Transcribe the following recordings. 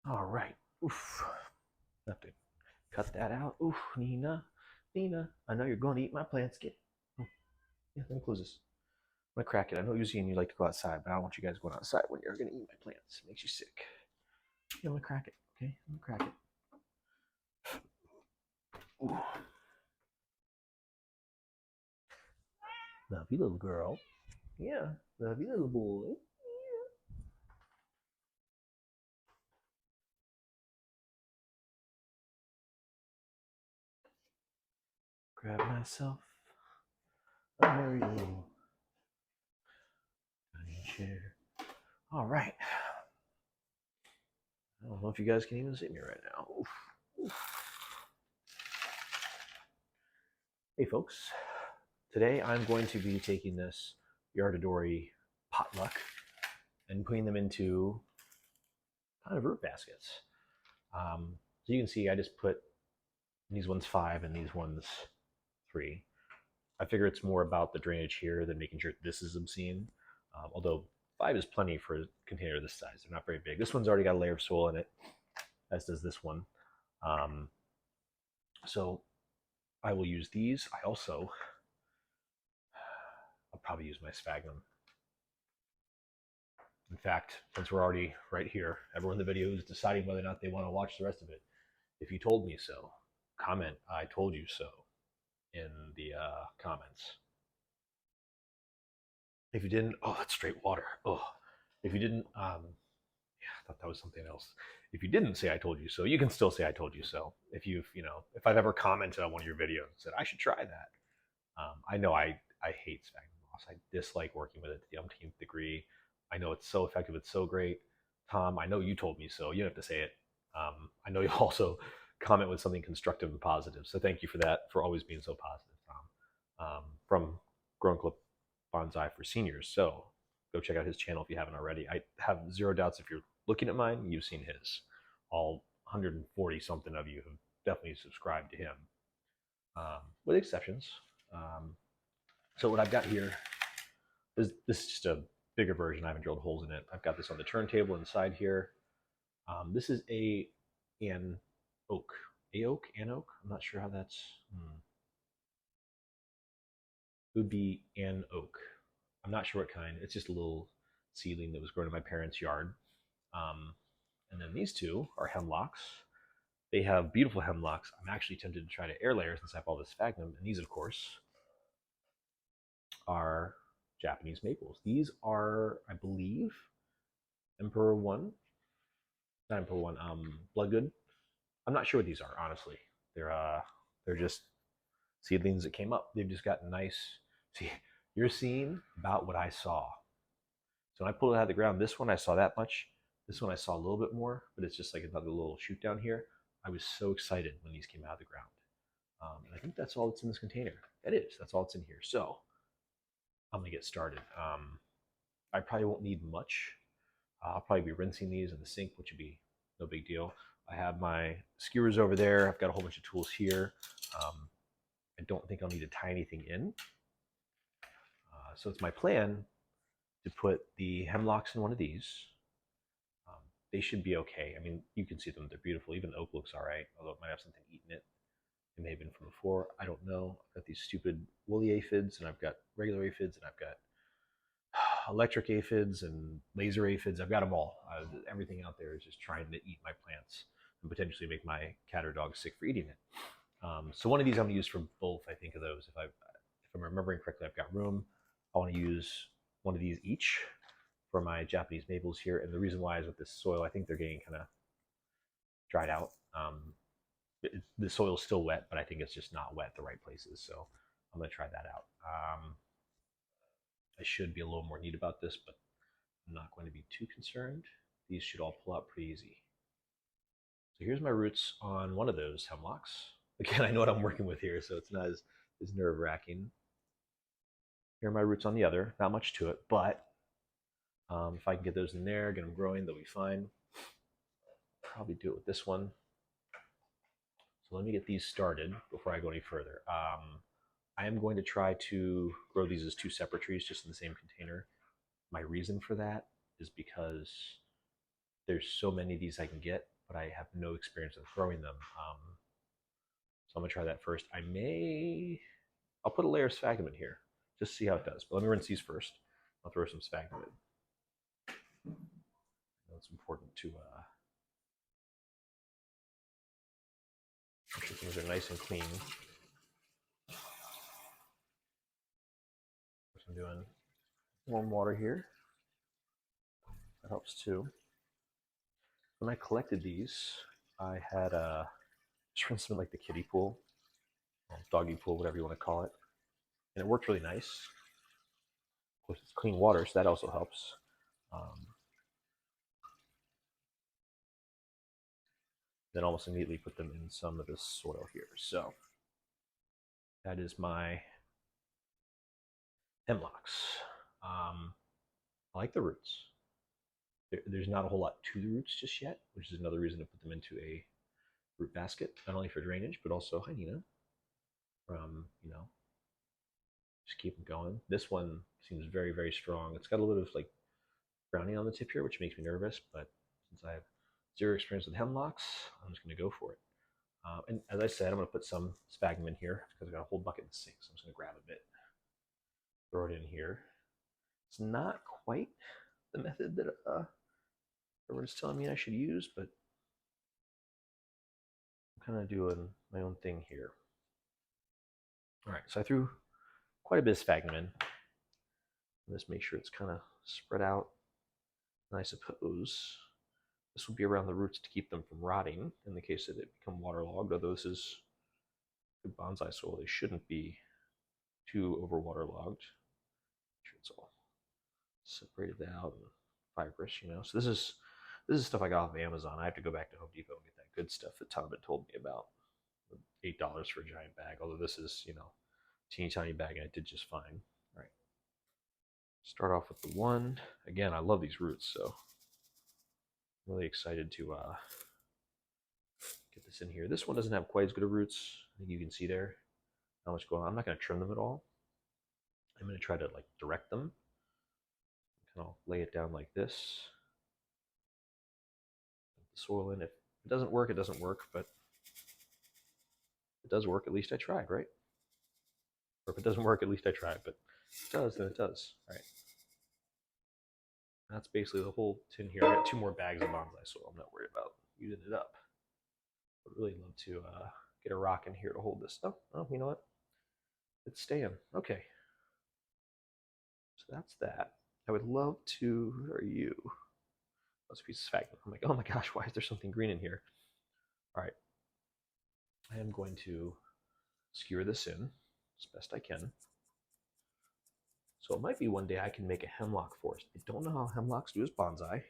All right. Oof. Have to cut that out. Oof, Nina. Nina, I know you're going to eat my plants. Get. Oh, yeah, let me close this. I'm gonna crack it. I know usually you like to go outside, but I don't want you guys going outside when you're gonna eat my plants. It makes you sick. Yeah, I'm gonna crack it. Okay, I'm gonna crack it. Ooh, lovely little girl. Yeah, lovely little boy. Grab myself a merry little dining chair. All right. I don't know if you guys can even see me right now. Oof. Oof. Hey, folks. Today I'm going to be taking this Yardadori Potluck and putting them into kind of root baskets. So you can see I just put these ones 5 and these ones 3. I figure it's more about the drainage here than making sure this is obscene. Although 5 is plenty for a container this size. They're not very big. This one's already got a layer of soil in it, as does this one. Um, so I will use these. I'll probably use my sphagnum. In fact, since we're already right here, everyone in the video is deciding whether or not they want to watch the rest of it. If you told me so, comment "I told you so" in the comments. If you didn't, oh, that's straight water. Oh, if you didn't, yeah, I thought that was something else. If you didn't say "I told you so," you can still say "I told you so." If I've ever commented on one of your videos and said I should try that, I know I hate sphagnum moss. I dislike working with it to the umpteenth degree. I know it's so effective. It's so great. Tom, I know you told me so. You don't have to say it. I know you also comment with something constructive and positive. So thank you for that, for always being so positive, Tom. From Grown Clip Bonsai for Seniors. So go check out his channel if you haven't already. I have zero doubts if you're looking at mine, you've seen his. All 140 something of you have definitely subscribed to him, with exceptions. Um, so what I've got here is this is just a bigger version. I haven't drilled holes in it. I've got this on the turntable inside here. This is an oak. An oak? I'm not sure how that's. It would be an oak. I'm not sure what kind. It's just a little seedling that was grown in my parents' yard. Um, and then these two are hemlocks. They have beautiful hemlocks. I'm actually tempted to try to air layer since I have all this sphagnum. And these, of course, are Japanese maples. These are, I believe, Emperor One, not Emperor One, Bloodgood. I'm not sure what these are, honestly. They're uh, they're just seedlings that came up. They've just got nice. See, you're seeing about what I saw. So when I pulled it out of the ground, this one I saw that much. This one I saw a little bit more, but it's just like another little shoot down here. I was so excited when these came out of the ground. And I think that's all that's in this container. That is, that's all that's in here. So I'm gonna get started. I probably won't need much. I'll probably be rinsing these in the sink, which would be no big deal. I have my skewers over there. I've got a whole bunch of tools here. I don't think I'll need to tie anything in. So it's my plan to put the hemlocks in one of these. They should be okay. I mean, you can see them. They're beautiful. Even the oak looks all right, although it might have something eaten it. It may have been from before. I don't know. I've got these stupid woolly aphids, and I've got regular aphids, and I've got electric aphids and laser aphids. I've got them all. Everything out there is just trying to eat my plants and potentially make my cat or dog sick for eating it. So one of these I'm going to use for both. I think of those. If I'm remembering correctly, I've got room. I want to use one of these each for my Japanese maples here. And the reason why is with this soil, I think they're getting kind of dried out. The soil's still wet, but I think it's just not wet the right places. So I'm going to try that out. I should be a little more neat about this, but I'm not going to be too concerned. These should all pull out pretty easy. So here's my roots on one of those hemlocks. Again, I know what I'm working with here, so it's not as nerve-wracking. Here are my roots on the other. Not much to it, but if I can get those in there, get them growing, they'll be fine. Probably do it with this one. So let me get these started before I go any further. I am going to try to grow these as 2 separate trees just in the same container. My reason for that is because there's so many of these I can get but I have no experience in throwing them. So I'm gonna try that first. I'll put a layer of sphagnum in here, just see how it does. But let me rinse these first. I'll throw some sphagnum in. It's important to make sure things are nice and clean. I'm doing warm water here. That helps too. When I collected these, I had just rinsed them in like the kiddie pool, doggy pool, whatever you want to call it, and it worked really nice. Of course, it's clean water, so that also helps. Then almost immediately put them in some of this soil here. So that is my hemlocks. I like the roots. There's not a whole lot to the roots just yet, which is another reason to put them into a root basket, not only for drainage, but also, hi Nina, just keep them going. This one seems very, very strong. It's got a little bit of like browning on the tip here, which makes me nervous, but since I have zero experience with hemlocks, I'm just going to go for it. And as I said, I'm going to put some sphagnum in here because I've got a whole bucket in the sink, so I'm just going to grab a bit, throw it in here. It's not quite the method that everyone's telling me I should use, but I'm kind of doing my own thing here. All right, so I threw quite a bit of sphagnum in. Just make sure it's kind of spread out. And I suppose this will be around the roots to keep them from rotting in the case that they become waterlogged, although this is good bonsai soil. They shouldn't be too over waterlogged. Make sure it's all separated out and fibrous, So this is stuff I got off of Amazon. I have to go back to Home Depot and get that good stuff that Tom had told me about. $8 for a giant bag, although this is, teeny tiny bag, and it did just fine. All right. Start off with the one. Again, I love these roots, so I'm really excited to get this in here. This one doesn't have quite as good of roots. I think you can see there how much going on. I'm not going to trim them at all. I'm going to try to like direct them. And I'll lay it down like this. Put the soil in. If it doesn't work, it doesn't work, but if it does work, at least I tried, right? Or if it doesn't work, at least I tried, but if it does, then it does. All right. That's basically the whole tin here. I got 2 more bags of bonsai soil. I'm not worried about using it up. I'd really love to get a rock in here to hold this. Oh, you know what? It's staying. Okay. So that's that. I would love to. Who are you? That's a piece of sphagnum. I'm like, oh my gosh, why is there something green in here? All right. I am going to skewer this in as best I can. So it might be one day I can make a hemlock forest. I don't know how hemlocks do as bonsai.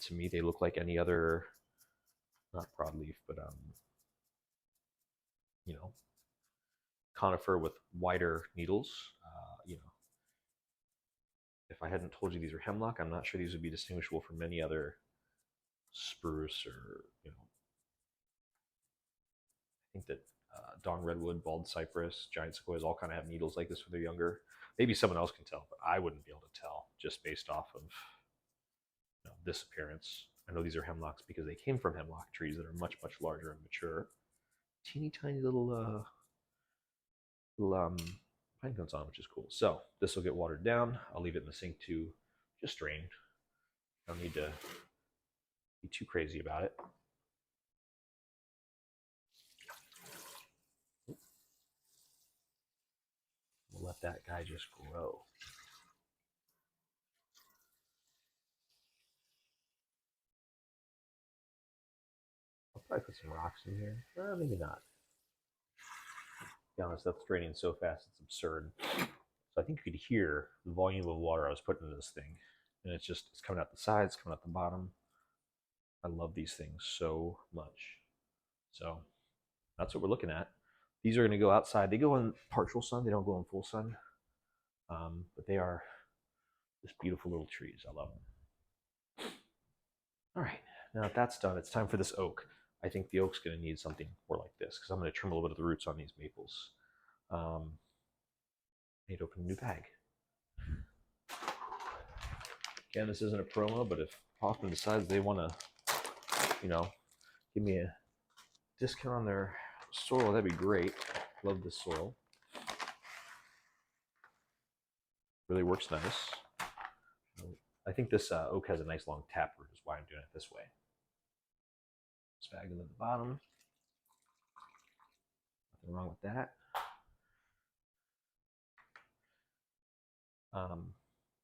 To me, they look like any other, not broadleaf, but conifer with wider needles. If I hadn't told you these are hemlock, I'm not sure these would be distinguishable from any other spruce or I think that Dong redwood, bald cypress, giant sequoias all kind of have needles like this when they're younger. Maybe someone else can tell, but I wouldn't be able to tell just based off of this appearance. I know these are hemlocks because they came from hemlock trees that are much, much larger and mature. Teeny tiny little pine cones on, which is cool. So this will get watered down. I'll leave it in the sink to just drain. I don't need to be too crazy about it. We'll let that guy just grow. I'll probably put some rocks in here. Maybe not. To be honest, that's draining so fast it's absurd. So I think you could hear the volume of water I was putting into this thing. And it's coming out the sides, coming out the bottom. I love these things so much. So that's what we're looking at. These are going to go outside. They go in partial sun. They don't go in full sun. But they are just beautiful little trees. I love them. All right. Now that that's done, it's time for this oak. I think the oak's going to need something more like this because I'm going to trim a little bit of the roots on these maples. I need to open a new bag. Again, this isn't a promo, but if Hoffman decides they want to you know, give me a discount on their soil, that'd be great. Love this soil. Really works nice. I think this oak has a nice long taproot, is why I'm doing it this way. Sphagnum at the bottom. Nothing wrong with that. I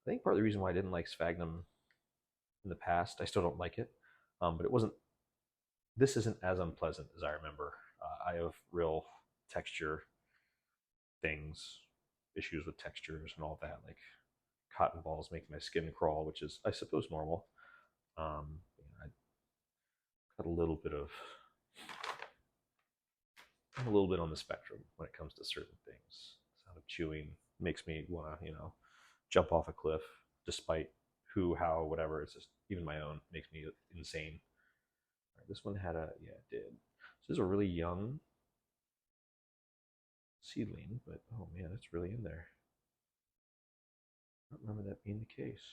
think part of the reason why I didn't like sphagnum in the past, I still don't like it, but it wasn't. This isn't as unpleasant as I remember. I have real texture things, issues with textures and all that, like cotton balls make my skin crawl, which is, I suppose, normal. I got I'm a little bit on the spectrum when it comes to certain things. Sound of chewing makes me want to, jump off a cliff, despite who, how, whatever. It's just even my own makes me insane. All right, this one had yeah, it did. So this is a really young seedling, but oh man, it's really in there. I don't remember that being the case.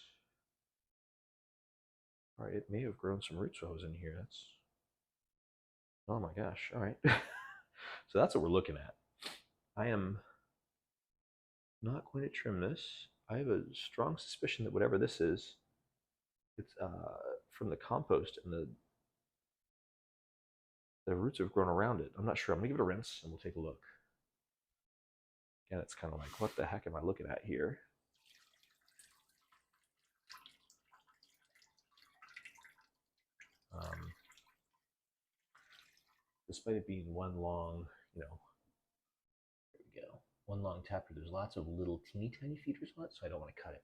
All right, it may have grown some roots while I was in here. That's, oh my gosh. All right. So that's what we're looking at. I am not going to trim this. I have a strong suspicion that whatever this is, it's from the compost, and the roots have grown around it. I'm not sure. I'm gonna give it a rinse and we'll take a look. Again, it's kind of like, what the heck am I looking at here? Despite it being one long, there we go, one long taproot, there's lots of little teeny tiny feeders on it, so I don't want to cut it.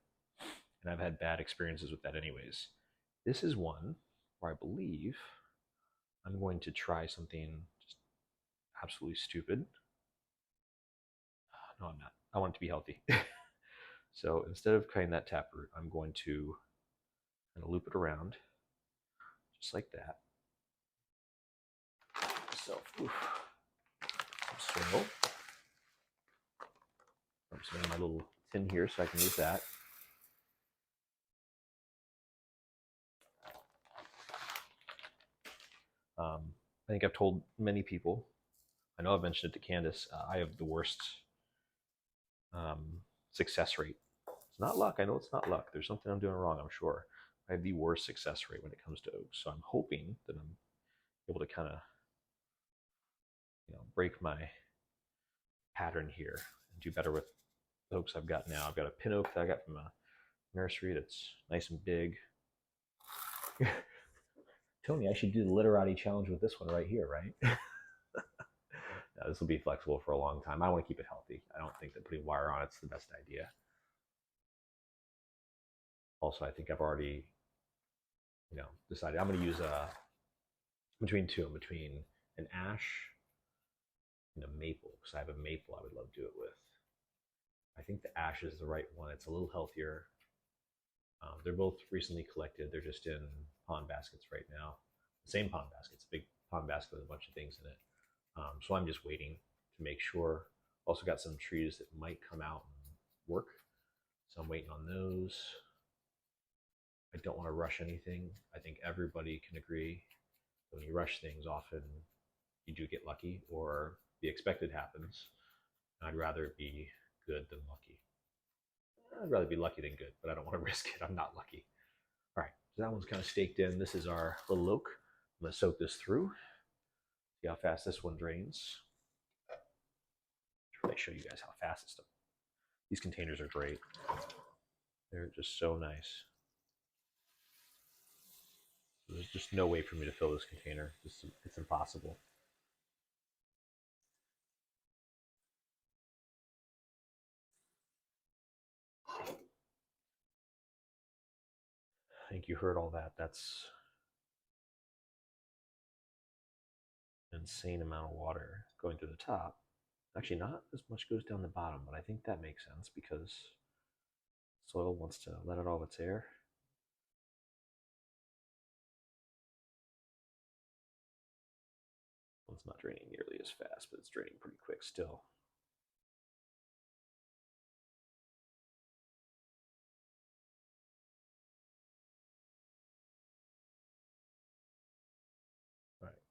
And I've had bad experiences with that anyways. This is one where I believe I'm going to try something just absolutely stupid. No, I'm not. I want it to be healthy. So instead of cutting that taproot, I'm going to kind of loop it around just like that. So, some soil. I'm just making my little tin here so I can use that. I think I've told many people, I know I've mentioned it to Candace, I have the worst success rate. It's not luck. I know it's not luck. There's something I'm doing wrong, I'm sure. I have the worst success rate when it comes to oaks. So I'm hoping that I'm able to kind of, break my pattern here and do better with the oaks I've got now. I've got a pin oak that I got from a nursery that's nice and big. Tony, I should do the literati challenge with this one right here, right? This will be flexible for a long time. I want to keep it healthy. I don't think that putting wire on it's the best idea. Also, I think I've already, decided I'm going to use between an ash and a maple, because I have a maple I would love to do it with. I think the ash is the right one. It's a little healthier. They're both recently collected. They're just in pond baskets right now. The same pond baskets, a big pond basket with a bunch of things in it. So I'm just waiting to make sure. Also got some trees that might come out and work. So I'm waiting on those. I don't want to rush anything. I think everybody can agree that when you rush things, often you do get lucky or the expected happens. I'd rather be good than lucky. I'd rather be lucky than good, but I don't want to risk it. I'm not lucky. All right, so that one's kind of staked in. This is our little oak. I'm going to soak this through. See how fast this one drains. I'll show you guys how fast this stuff. These containers are great. They're just so nice. There's just no way for me to fill this container. It's impossible. I think you heard all that. That's an insane amount of water going through the top. Actually, not as much goes down the bottom, but I think that makes sense because soil wants to let out all its air. Well, it's not draining nearly as fast, but it's draining pretty quick still.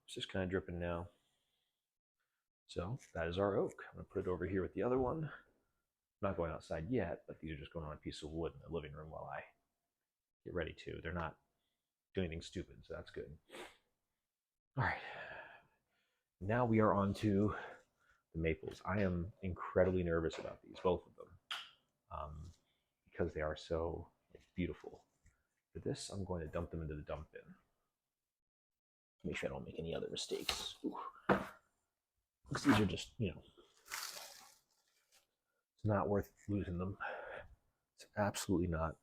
It's just kind of dripping now. So that is our oak. I'm gonna put it over here with the other one. I'm not going outside yet, but these are just going on a piece of wood in the living room while I get ready to. They're not doing anything stupid, so that's good. All right. Now we are on to the maples. I am incredibly nervous about these, both of them, because they are so beautiful. For this, I'm going to dump them into the dump bin. Make sure I don't make any other mistakes. Because these are just, it's not worth losing them. It's absolutely not.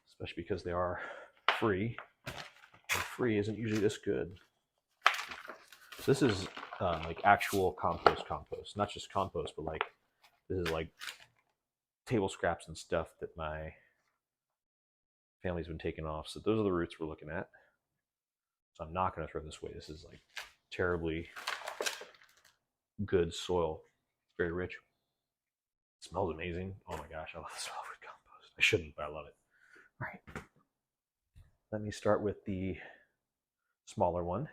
Especially because they are free. And free isn't usually this good. So this is like actual compost, not just compost, but like this is like table scraps and stuff that my family's been taking off. So those are the roots we're looking at. So I'm not going to throw this away. This is like terribly good soil. It's very rich. It smells amazing. Oh my gosh, I love the smell of compost. I shouldn't, but I love it. All right. Let me start with the smaller one.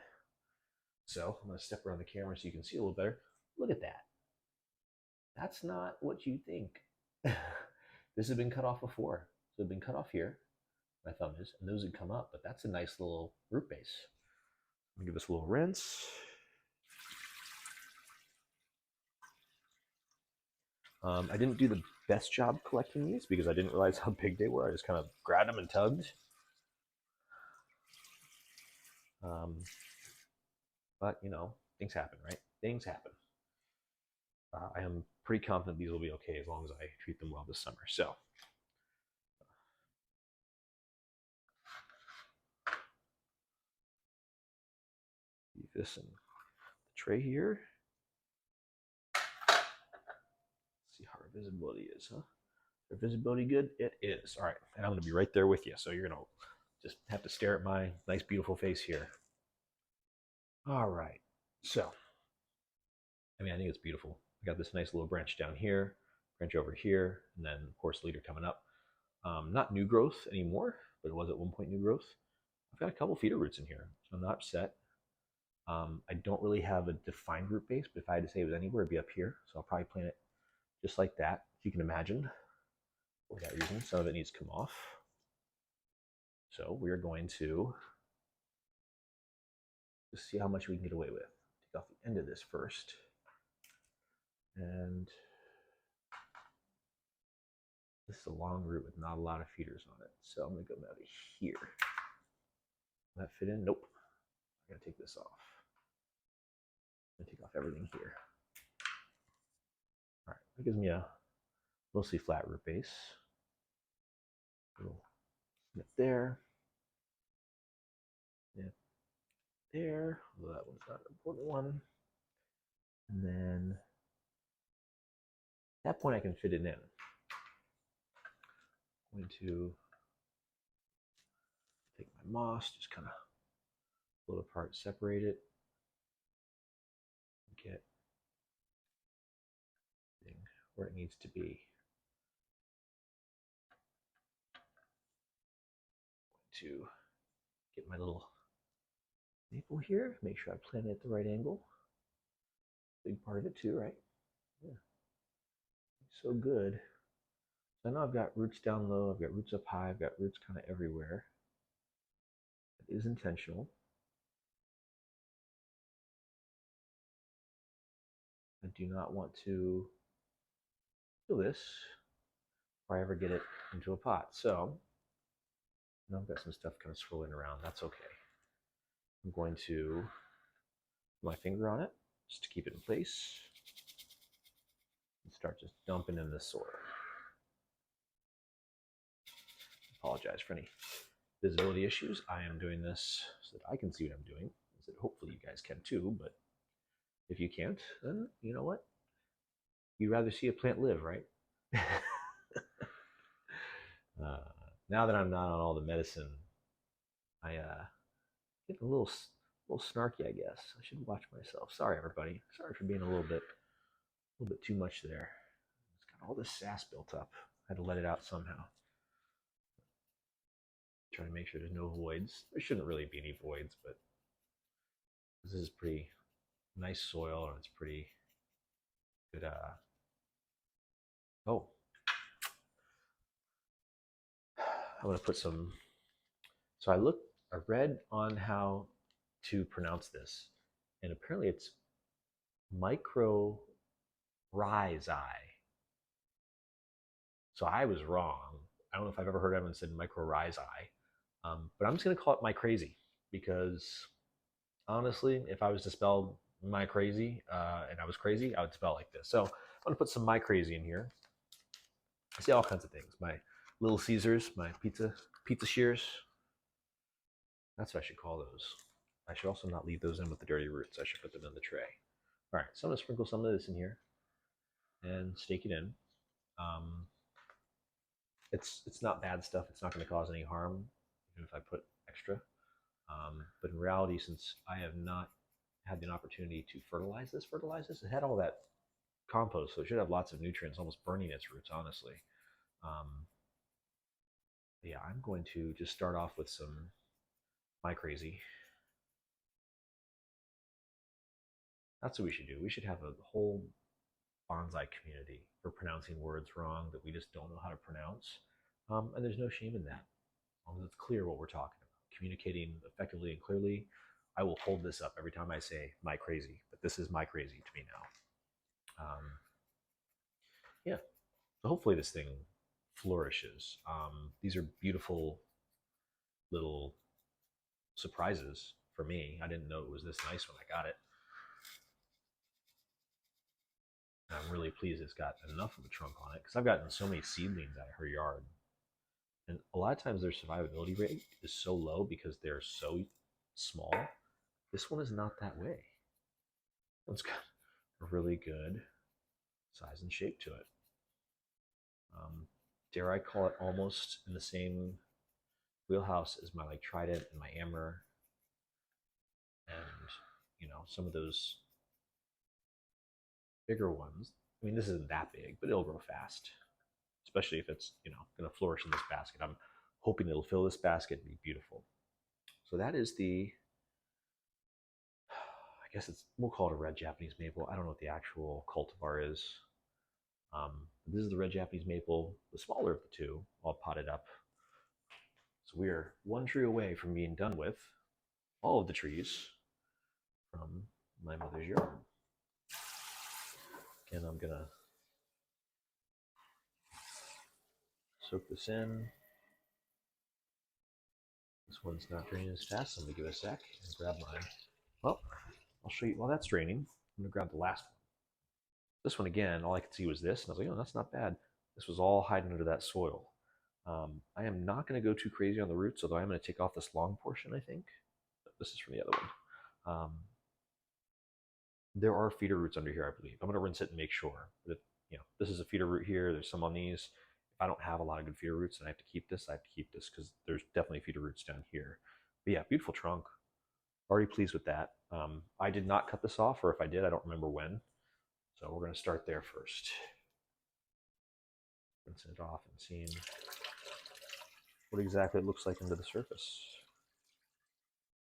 So I'm going to step around the camera so you can see a little better. Look at that. That's not what you think. This has been cut off before. So it's been cut off here. My thumb is, and those would come up, but that's a nice little root base. I'm gonna give this a little rinse. I didn't do the best job collecting these because I didn't realize how big they were. I just kind of grabbed them and tugged. But you know, things happen, right? Things happen. I am pretty confident these will be okay as long as I treat them well this summer. So leave this in the tray here. Let's see how our visibility is, huh? Is our visibility good? It is. All right, and I'm going to be right there with you. So you're going to just have to stare at my nice, beautiful face here. All right. So, I mean, I think it's beautiful. I got this nice little branch down here, branch over here, and then of course leader coming up. Not new growth anymore, but it was at one point new growth. I've got a couple feeder roots in here, so I'm not upset. I don't really have a defined root base, but if I had to say it was anywhere, it'd be up here. So I'll probably plant it just like that, if you can imagine. For that reason, some of it needs to come off. So we're going to just see how much we can get away with. Take off the end of this first. And this is a long root with not a lot of feeders on it. So I'm going to go out of here. Will that fit in? Nope. I'm going to take this off. I'm going to take off everything here. All right, that gives me a mostly flat root base. Little snip there. Snip there. Although that one's not an important one. And then at that point I can fit it in. I'm going to take my moss, just kind of pull it apart, separate it, get where it needs to be. I'm going to get my little maple here, make sure I plant it at the right angle. Big part of it too, right? Yeah. So good. I know I've got roots down low, I've got roots up high, I've got roots kind of everywhere. It is intentional. I do not want to kill this before I ever get it into a pot. So now I've got some stuff kind of swirling around. That's okay. I'm going to put my finger on it just to keep it in place and start just dumping in the soil. Apologize for any visibility issues. I am doing this so that I can see what I'm doing, so that hopefully you guys can too, but if you can't, then you know what? You'd rather see a plant live, right? Now that I'm not on all the medicine, I get a little snarky, I guess. I should watch myself. Sorry, everybody. Sorry for being a little bit too much there. It's got all this sass built up. I had to let it out somehow. Trying to make sure there's no voids. There shouldn't really be any voids, but This is pretty nice soil, and it's pretty good. Oh, I'm gonna put some. So I read on how to pronounce this, and apparently it's micro rhizi. So I was wrong. I don't know if I've ever heard anyone said mycorrhizae, but I'm just going to call it my crazy because honestly, if I was to spell my crazy and I was crazy, I would spell like this. So I'm going to put some my crazy in here. I see all kinds of things. My Little Caesars, my pizza shears. That's what I should call those. I should also not leave those in with the dirty roots. I should put them in the tray. All right, so I'm going to sprinkle some of this in here and stake it in. Um, it's not bad stuff. It's not going to cause any harm, even if I put extra. But in reality, since I have not had the opportunity to fertilize this, it had all that compost, so it should have lots of nutrients, almost burning its roots, honestly. Um, yeah, I'm going to just start off with some my crazy. That's what we should do. We should have a whole bonsai community for pronouncing words wrong that we just don't know how to pronounce. And there's no shame in that, as long as it's clear what we're talking about. Communicating effectively and clearly. I will hold this up every time I say my crazy, but this is my crazy to me now. Yeah, so hopefully this thing flourishes. These are beautiful little surprises for me. I didn't know it was this nice when I got it. And I'm really pleased it's got enough of a trunk on it because I've gotten so many seedlings out of her yard. And a lot of times their survivability rate is so low because they're so small. This one is not that way. It's got a really good size and shape to it. Dare I call it almost in the same wheelhouse as my like Trident and my Amber, and some of those bigger ones. I mean, this isn't that big, but it'll grow fast, especially if it's going to flourish in this basket. I'm hoping it'll fill this basket and be beautiful. So that is the, I guess we'll call it a red Japanese maple. I don't know what the actual cultivar is. This is the red Japanese maple, the smaller of the two, all potted up. So we are one tree away from being done with all of the trees from my mother's yard. Again, I'm gonna soak this in. This one's not draining as fast, so I'm gonna give it a sec and grab mine. Well, I'll show you while that's draining. I'm gonna grab the last one. This one again, all I could see was this, and I was like, oh, that's not bad. This was all hiding under that soil. I am not going to go too crazy on the roots, although I'm going to take off this long portion, I think. This is from the other one. There are feeder roots under here, I believe. I'm going to rinse it and make sure. But this is a feeder root here. There's some on these. If I don't have a lot of good feeder roots and I have to keep this, I have to keep this because there's definitely feeder roots down here. But yeah, beautiful trunk. Already pleased with that. I did not cut this off, or if I did, I don't remember when. So we're going to start there first. Rinsing it off and seeing what exactly it looks like under the surface.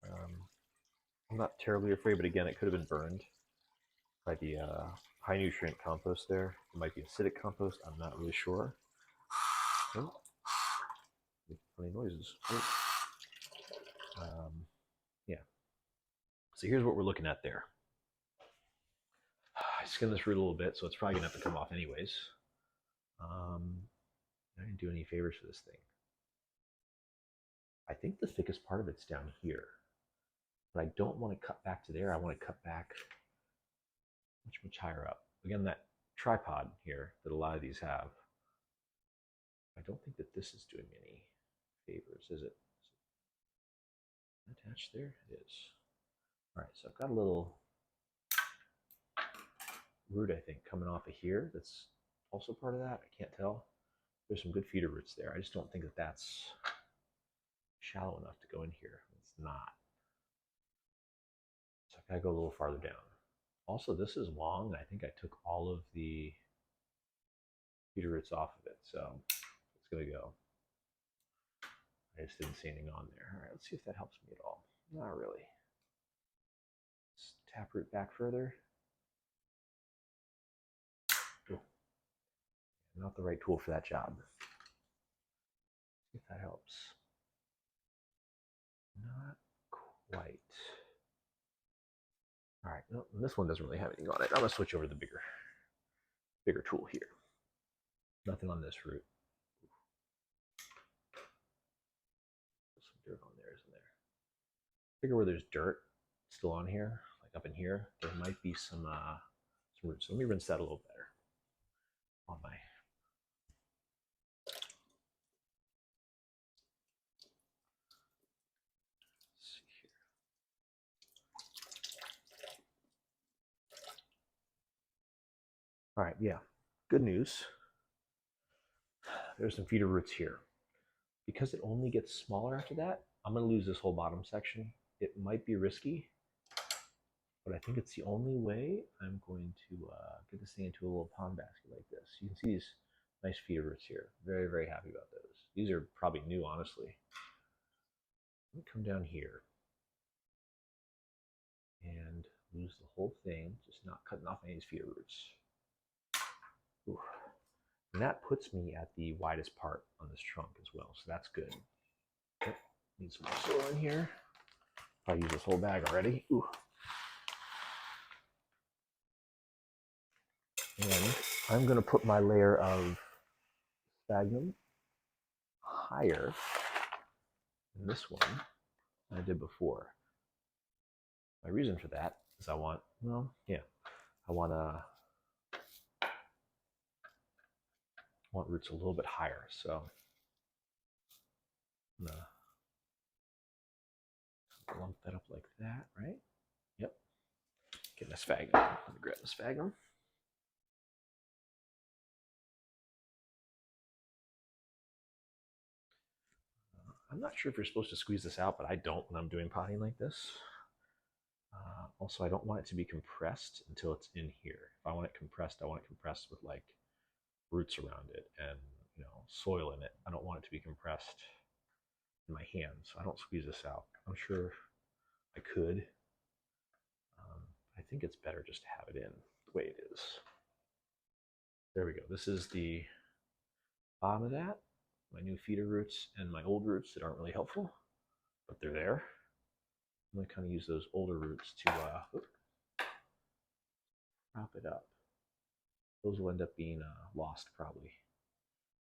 I'm not terribly afraid, but again, it could have been burned by the high nutrient compost there. It might be acidic compost. I'm not really sure. Oh, funny noises. Oh. Yeah. So here's what we're looking at there. I skinned this root a little bit, so it's probably gonna have to come off anyways. I didn't do any favors for this thing. I think the thickest part of it's down here, but I don't want to cut back to there. I want to cut back much higher up. Again, that tripod here that a lot of these have. I don't think that this is doing me any favors, is it? Attached there? It is. All right, so I've got a little root, I think, coming off of here that's also part of that. I can't tell. There's some good feeder roots there. I just don't think that that's shallow enough to go in here. It's not. So I've got to go a little farther down. Also, this is long. I think I took all of the feeder roots off of it, so it's going to go. I just didn't see anything on there. All right, let's see if that helps me at all. Not really. taproot back further. Ooh, not the right tool for that job. See if that helps. Not quite. All right, no, this one doesn't really have anything on it. I'm gonna switch over to the bigger tool here. Nothing on this root. Some dirt on there, isn't there? Figure where there's dirt still on here, like up in here, there might be some roots. So let me rinse that a little better on my. Let's see here. All right, yeah, good news. There's some feeder roots here. Because it only gets smaller after that, I'm going to lose this whole bottom section. It might be risky, but I think it's the only way I'm going to get this thing into a little pond basket like this. You can see these nice feeder roots here. Very, very happy about those. These are probably new, honestly. Let me come down here and lose the whole thing, just not cutting off any of these feeder roots. Ooh. And that puts me at the widest part on this trunk as well, so that's good. Yep. Need some more soil in here. I'll use this whole bag already. Ooh. And I'm going to put my layer of sphagnum higher than this one than I did before. My reason for that is I want roots a little bit higher. So I'm going to lump that up like that, right? Yep. Get my sphagnum. Let me grab the sphagnum. I'm not sure if you're supposed to squeeze this out, but I don't when I'm doing potting like this. Also, I don't want it to be compressed until it's in here. If I want it compressed, I want it compressed with like roots around it and soil in it. I don't want it to be compressed in my hands, so I don't squeeze this out. I'm sure I could. I think it's better just to have it in the way it is. There we go. This is the bottom of that. My new feeder roots and my old roots that aren't really helpful, but they're there. I'm going to kind of use those older roots to prop it up. Those will end up being lost probably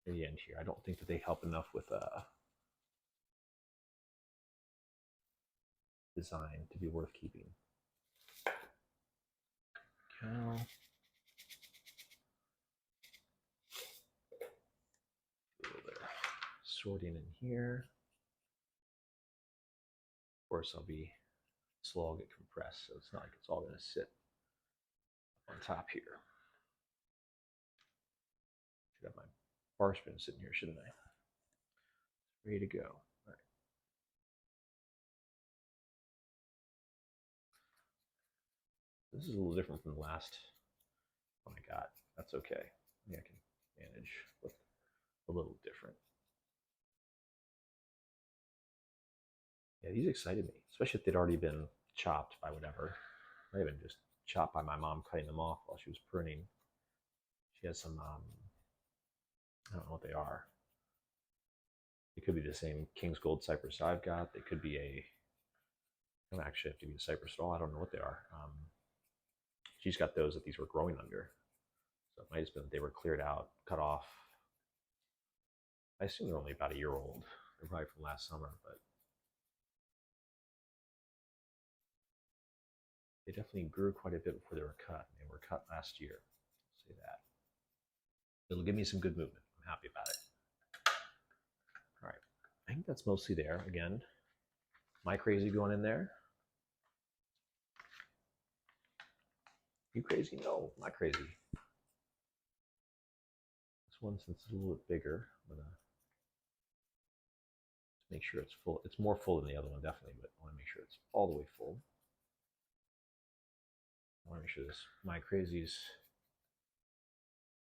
in the end here. I don't think that they help enough with design to be worth keeping. Cow. Sorting in here. Of course, this will all get compressed, so it's not like it's all going to sit on top here. Should have my bar spoon sitting here, shouldn't I? Ready to go. All right. This is a little different from the last one I got. That's okay. I think I can manage with a little different. Yeah, these excited me, especially if they'd already been chopped by whatever. Might have been just chopped by my mom cutting them off while she was pruning. She has some, I don't know what they are. It could be the same King's Gold cypress I've got. They could be they don't actually have to be a cypress at all. I don't know what they are. She's got those that these were growing under. So it might have been that they were cleared out, cut off. I assume they're only about a year old. They're probably from last summer, but they definitely grew quite a bit before they were cut. They were cut last year. I'll say that. It'll give me some good movement. I'm happy about it. All right. I think that's mostly there. Again, am I crazy going in there? You crazy? No, I'm not crazy. This one, since it's a little bit bigger, I'm going to make sure it's full. It's more full than the other one, definitely, but I want to make sure it's all the way full. I want to make sure this my crazies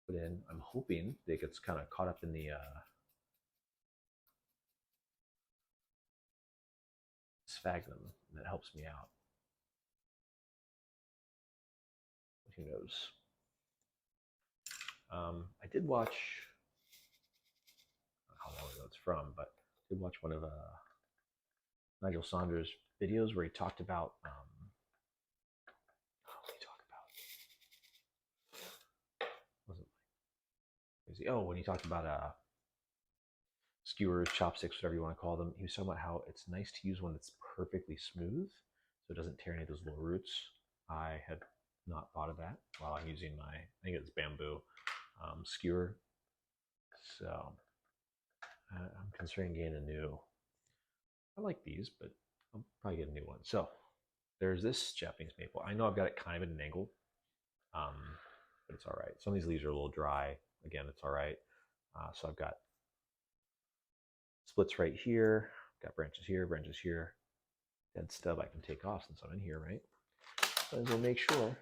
put in. I'm hoping that it gets kind of caught up in the sphagnum, and that helps me out. who knows? I did watch, I don't know where that's from, but I did watch one of Nigel Saunders' videos where he talked about, what did he talk about? Wasn't crazy. Oh, when he talked about skewers, chopsticks, whatever you want to call them, he was talking about how it's nice to use one that's perfectly smooth so it doesn't tear any of those little roots. I had not thought of that while I'm using my, I think it's bamboo skewer. So I'm considering getting a new, I like these, but I'll probably get a new one. So there's this Japanese maple. I know I've got it kind of at an angle, but it's all right. Some of these leaves are a little dry. Again, it's all right. So I've got splits right here, got branches here, dead stub I can take off since I'm in here, right? So we'll make sure.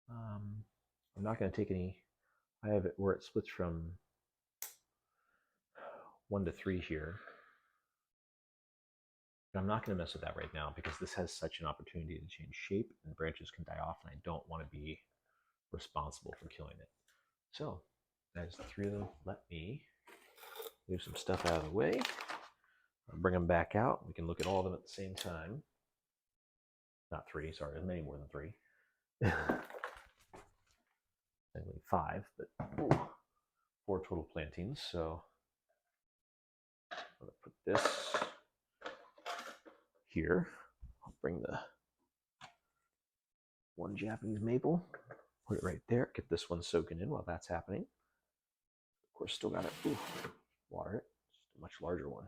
I'm not going to take any, I have it where it splits from 1 to 3 here. But I'm not going to mess with that right now because this has such an opportunity to change shape and branches can die off, and I don't want to be responsible for killing it. So that's 3 of them. Let me move some stuff out of the way. I'll bring them back out. We can look at all of them at the same time. Not 3, sorry, there's many more than 3. Technically 5, but 4 total plantings. So I'm going to put this here. I'll bring the one Japanese maple, put it right there, get this one soaking in while that's happening. Of course, still got to water it. Just a much larger one.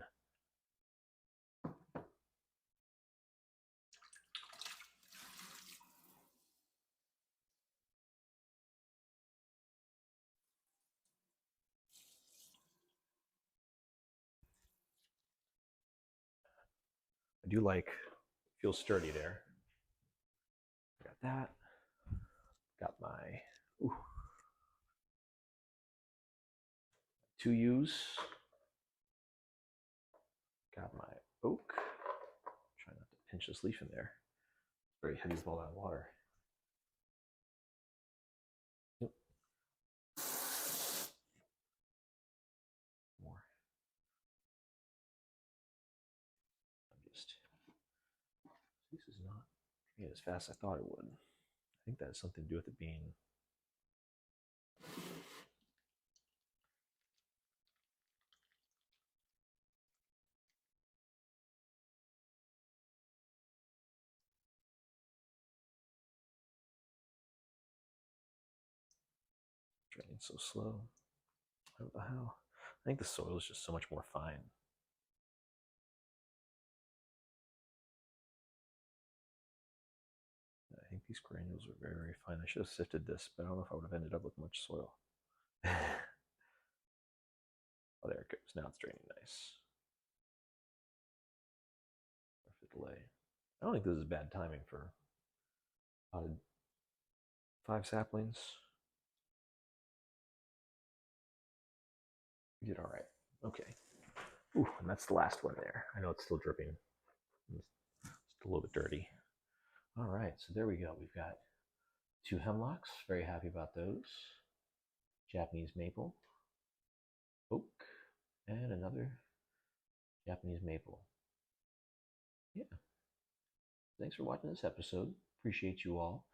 I do like, feels sturdy there. Got that. Got my 2 yews. Got my oak. Try not to pinch this leaf in there. It's very heavy with all that water. Yep. More. This is not getting as fast as I thought it would. I think that has something to do with it being draining so slow. I don't know how. I think the soil is just so much more fine. I think these granules are very, very fine. I should have sifted this, but I don't know if I would have ended up with much soil. Oh, there it goes. Now it's draining nice. Perfect delay. I don't think this is bad timing for potted 5 saplings. We did all right. Okay. Ooh, and that's the last one there. I know it's still dripping. It's a little bit dirty. All right, so there we go. We've got 2 hemlocks. Very happy about those. Japanese maple, oak, and another Japanese maple. Yeah. Thanks for watching this episode. Appreciate you all.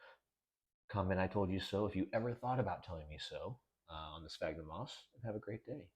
Comment I told you so if you ever thought about telling me so on the sphagnum moss. And have a great day.